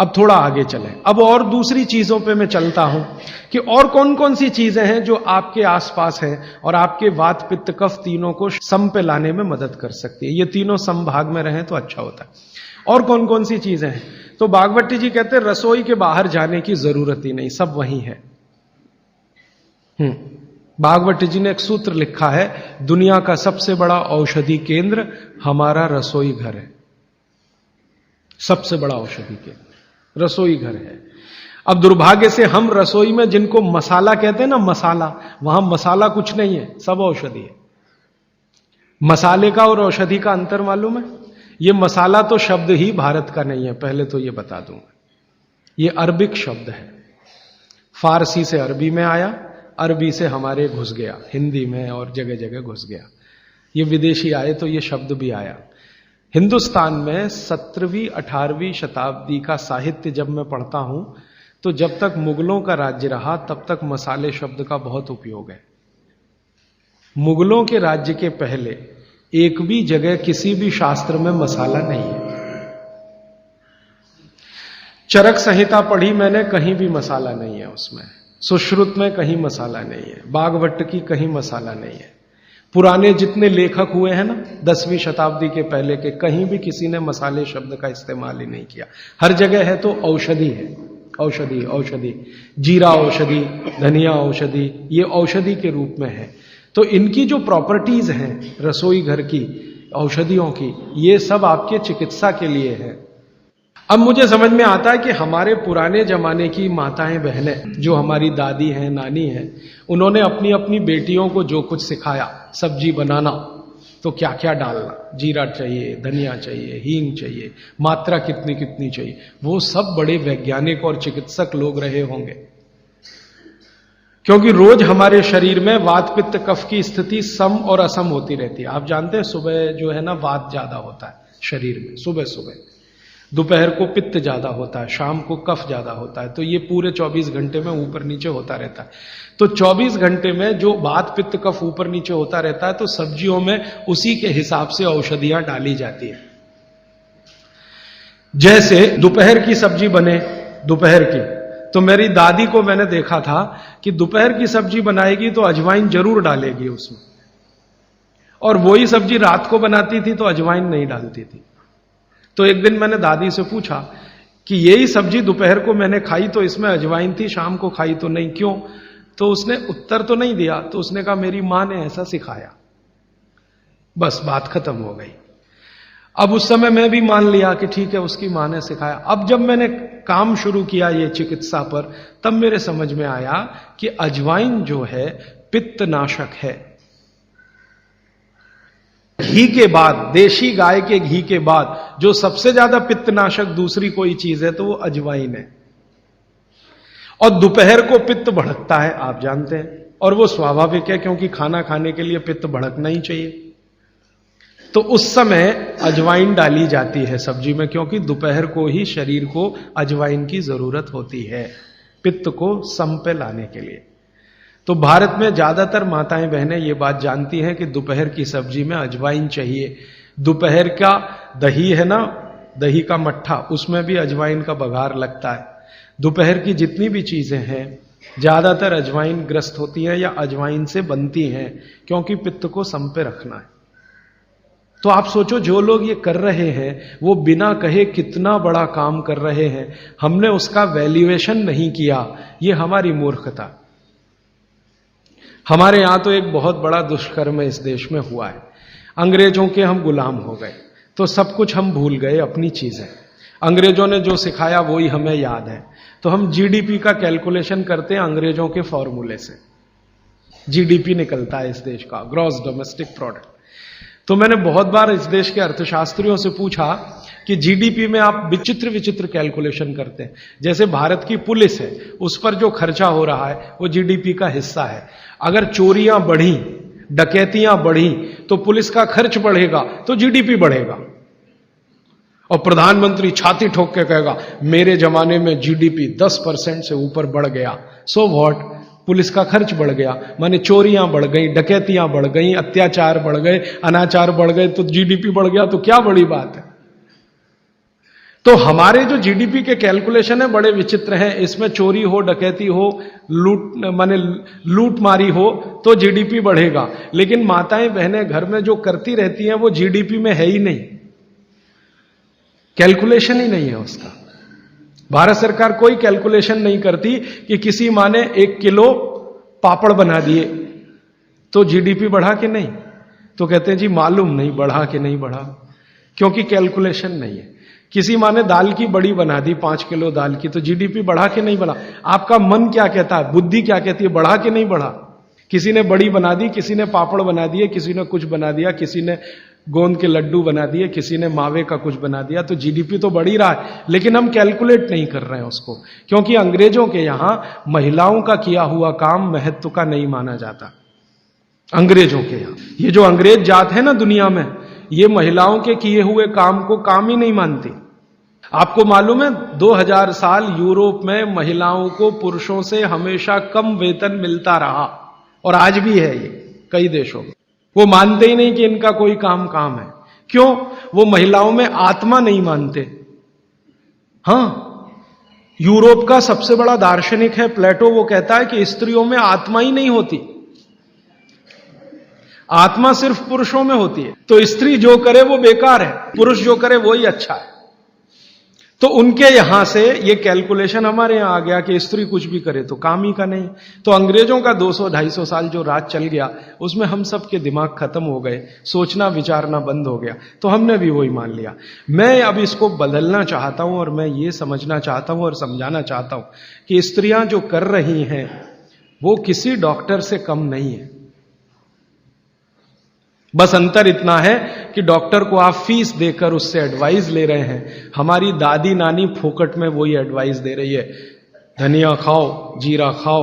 अब थोड़ा आगे चलें, अब और दूसरी चीजों पे मैं चलता हूं कि और कौन कौन सी चीजें हैं जो आपके आसपास हैं और आपके वात पित्त कफ तीनों को सम पे लाने में मदद कर सकती है। ये तीनों समभाग में रहें तो अच्छा होता है। और कौन कौन सी चीजें हैं? तो बागवती जी कहते हैं रसोई के बाहर जाने की जरूरत ही नहीं, सब वहीं है। भागवत जी ने एक सूत्र लिखा है, दुनिया का सबसे बड़ा औषधि केंद्र हमारा रसोई घर है। सबसे बड़ा औषधि केंद्र रसोई घर है। अब दुर्भाग्य से हम रसोई में जिनको मसाला कहते हैं ना, मसाला, वहां मसाला कुछ नहीं है, सब औषधि है। मसाले का और औषधि का अंतर मालूम है? ये मसाला तो शब्द ही भारत का नहीं है, पहले तो ये बता दूंगा। ये अरबिक शब्द है, फारसी से अरबी में आया, अरबी से हमारे घुस गया, हिंदी में और जगह जगह घुस गया। ये विदेशी आए तो ये शब्द भी आया। हिंदुस्तान में 17वीं 18वीं शताब्दी का साहित्य जब मैं पढ़ता हूं तो जब तक मुगलों का राज्य रहा तब तक मसाले शब्द का बहुत उपयोग है। मुगलों के राज्य के पहले एक भी जगह किसी भी शास्त्र में मसाला नहीं है। चरक संहिता पढ़ी मैंने, कहीं भी मसाला नहीं है उसमें। सुश्रुत में कहीं मसाला नहीं है, बागवट की कहीं मसाला नहीं है। पुराने जितने लेखक हुए हैं ना 10वीं शताब्दी के पहले के, कहीं भी किसी ने मसाले शब्द का इस्तेमाल ही नहीं किया। हर जगह है तो औषधि है, औषधि औषधि, जीरा औषधि, धनिया औषधि, ये औषधि के रूप में है। तो इनकी जो प्रॉपर्टीज हैं रसोई घर की, औषधियों की, ये सब आपके चिकित्सा के लिए है। अब मुझे समझ में आता है कि हमारे पुराने जमाने की माताएं बहनें, जो हमारी दादी हैं, नानी हैं, उन्होंने अपनी अपनी बेटियों को जो कुछ सिखाया, सब्जी बनाना तो क्या क्या डालना, जीरा चाहिए, धनिया चाहिए, हींग चाहिए, मात्रा कितनी कितनी चाहिए, वो सब बड़े वैज्ञानिक और चिकित्सक लोग रहे होंगे। क्योंकि रोज हमारे शरीर में वात पित्त कफ की स्थिति सम और असम होती रहती है। आप जानते हैं सुबह जो है ना वात ज्यादा होता है शरीर में, सुबह सुबह, दोपहर को पित्त ज्यादा होता है, शाम को कफ ज्यादा होता है। तो ये पूरे 24 घंटे में ऊपर नीचे होता रहता है। तो 24 घंटे में जो वात पित्त कफ ऊपर नीचे होता रहता है, तो सब्जियों में उसी के हिसाब से औषधियां डाली जाती है। जैसे दोपहर की सब्जी बने, दोपहर की, तो मेरी दादी को मैंने देखा था कि दोपहर की सब्जी बनाएगी तो अजवाइन जरूर डालेगी उसमें, और वही सब्जी रात को बनाती थी तो अजवाइन नहीं डालती थी। तो एक दिन मैंने दादी से पूछा कि यही सब्जी दोपहर को मैंने खाई तो इसमें अजवाइन थी, शाम को खाई तो नहीं, क्यों? तो उसने उत्तर तो नहीं दिया। तो उसने कहा मेरी मां ने ऐसा सिखाया। बस बात खत्म हो गई। अब उस समय मैं भी मान लिया कि ठीक है, उसकी मां ने सिखाया। अब जब मैंने काम शुरू किया ये चिकित्सा पर, तब मेरे समझ में आया कि अजवाइन जो है पित्तनाशक है। घी के बाद, देशी गाय के घी के बाद जो सबसे ज्यादा पित्तनाशक दूसरी कोई चीज है तो वो अजवाइन है। और दोपहर को पित्त भड़कता है, आप जानते हैं, और वो स्वाभाविक है क्योंकि खाना खाने के लिए पित्त भड़कना ही चाहिए। तो उस समय अजवाइन डाली जाती है सब्जी में, क्योंकि दोपहर को ही शरीर को अजवाइन की जरूरत होती है पित्त को सम पे लाने के लिए। तो भारत में ज्यादातर माताएं बहनें ये बात जानती हैं कि दोपहर की सब्जी में अजवाइन चाहिए। दोपहर का दही है ना, दही का मट्ठा, उसमें भी अजवाइन का बघार लगता है। दोपहर की जितनी भी चीजें हैं ज्यादातर अजवाइन ग्रस्त होती हैं या अजवाइन से बनती हैं, क्योंकि पित्त को सम पे रखना है। तो आप सोचो, जो लोग ये कर रहे हैं वो बिना कहे कितना बड़ा काम कर रहे हैं। हमने उसका वैल्यूएशन नहीं किया, ये हमारी मूर्खता। हमारे यहां तो एक बहुत बड़ा दुष्कर्म इस देश में हुआ है। अंग्रेजों के हम गुलाम हो गए तो सब कुछ हम भूल गए, अपनी चीजें। अंग्रेजों ने जो सिखाया वही हमें याद है। तो हम जीडीपी का कैलकुलेशन करते हैं अंग्रेजों के फॉर्मूले से। जीडीपी निकलता है इस देश का, ग्रॉस डोमेस्टिक प्रोडक्ट। तो मैंने बहुत बार इस देश के अर्थशास्त्रियों से पूछा कि जीडीपी में आप विचित्र विचित्र कैलकुलेशन करते हैं। जैसे भारत की पुलिस है, उस पर जो खर्चा हो रहा है वो जीडीपी का हिस्सा है। अगर चोरियां बढ़ी, डकैतियां बढ़ी तो पुलिस का खर्च बढ़ेगा तो जीडीपी बढ़ेगा। और प्रधानमंत्री छाती ठोक के कहेगा मेरे जमाने में जीडीपी 10% से ऊपर बढ़ गया। सो व्हाट, पुलिस का खर्च बढ़ गया, माने चोरियां बढ़ गई, डकैतियां बढ़ गई, अत्याचार बढ़ गए, अनाचार बढ़ गए, तो जीडीपी बढ़ गया, तो क्या बड़ी बात है। तो हमारे जो जीडीपी के कैलकुलेशन है बड़े विचित्र हैं। इसमें चोरी हो, डकैती हो, लूट मारी हो तो जीडीपी बढ़ेगा, लेकिन माताएं बहनें घर में जो करती रहती हैं वो जीडीपी में है ही नहीं, कैलकुलेशन ही नहीं है उसका। भारत सरकार कोई कैलकुलेशन नहीं करती कि किसी मां ने 1 किलो पापड़ बना दिए तो जीडीपी बढ़ा कि नहीं, तो कहते हैं जी मालूम नहीं बढ़ा कि नहीं बढ़ा, क्योंकि कैलकुलेशन नहीं है। किसी मां ने दाल की बड़ी बना दी 5 किलो दाल की, तो जीडीपी बढ़ा कि नहीं बढ़ा। आपका मन क्या कहता है, बुद्धि क्या कहती है, बढ़ा कि नहीं बढ़ा। किसी ने बड़ी बना दी, किसी ने पापड़ बना दिए, किसी ने कुछ बना दिया, किसी ने गोंद के लड्डू बना दिए, किसी ने मावे का कुछ बना दिया, तो जीडीपी तो बढ़ ही रहा है, लेकिन हम कैलकुलेट नहीं कर रहे हैं उसको, क्योंकि अंग्रेजों के यहां महिलाओं का किया हुआ काम महत्व का नहीं माना जाता। अंग्रेजों के यहां ये जो अंग्रेज जात है ना दुनिया में, ये महिलाओं के किए हुए काम को काम ही नहीं मानती। आपको मालूम है 2000 साल यूरोप में महिलाओं को पुरुषों से हमेशा कम वेतन मिलता रहा, और आज भी है ये कई देशों में। वो मानते ही नहीं कि इनका कोई काम है। क्यों? वो महिलाओं में आत्मा नहीं मानते। हां, यूरोप का सबसे बड़ा दार्शनिक है प्लेटो, वो कहता है कि स्त्रियों में आत्मा ही नहीं होती, आत्मा सिर्फ पुरुषों में होती है। तो स्त्री जो करे वो बेकार है, पुरुष जो करे वो ही अच्छा है। तो उनके यहां से ये कैलकुलेशन हमारे यहां आ गया कि स्त्री कुछ भी करे तो काम ही का नहीं। तो अंग्रेजों का 200-250 साल जो राज चल गया, उसमें हम सब के दिमाग खत्म हो गए, सोचना विचारना बंद हो गया, तो हमने भी वही मान लिया। मैं अब इसको बदलना चाहता हूं, और मैं ये समझना चाहता हूं और समझाना चाहता हूं कि स्त्रियां जो कर रही हैं वो किसी डॉक्टर से कम नहीं है। बस अंतर इतना है कि डॉक्टर को आप फीस देकर उससे एडवाइस ले रहे हैं, हमारी दादी नानी फोकट में वही एडवाइस दे रही है, धनिया खाओ, जीरा खाओ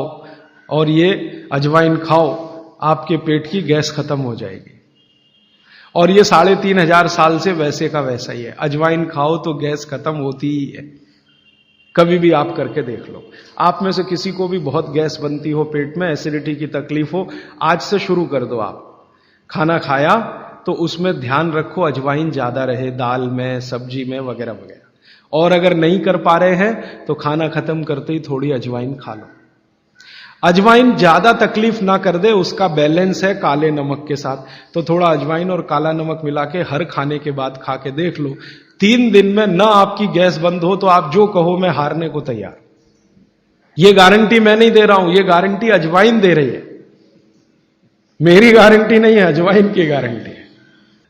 और ये अजवाइन खाओ, आपके पेट की गैस खत्म हो जाएगी। और ये 3500 साल से वैसे का वैसा ही है, अजवाइन खाओ तो गैस खत्म होती ही है। कभी भी आप करके देख लो। आप में से किसी को भी बहुत गैस बनती हो, पेट में एसिडिटी की तकलीफ हो, आज से शुरू कर दो। आप खाना खाया तो उसमें ध्यान रखो अजवाइन ज्यादा रहे, दाल में, सब्जी में, वगैरह वगैरह। और अगर नहीं कर पा रहे हैं तो खाना खत्म करते ही थोड़ी अजवाइन खा लो। अजवाइन ज्यादा तकलीफ ना कर दे, उसका बैलेंस है काले नमक के साथ, तो थोड़ा अजवाइन और काला नमक मिला के हर खाने के बाद खा के देख लो। 3 दिन में ना आपकी गैस बंद हो तो आप जो कहो मैं हारने को तैयार। ये गारंटी मैं नहीं दे रहा हूं, ये गारंटी अजवाइन दे रही है, मेरी गारंटी नहीं है, अजवाइन की गारंटी है।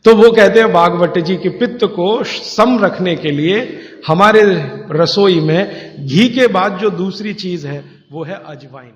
तो वो कहते हैं बागवट जी कि पित्त को सम रखने के लिए हमारे रसोई में घी के बाद जो दूसरी चीज है वो है अजवाइन।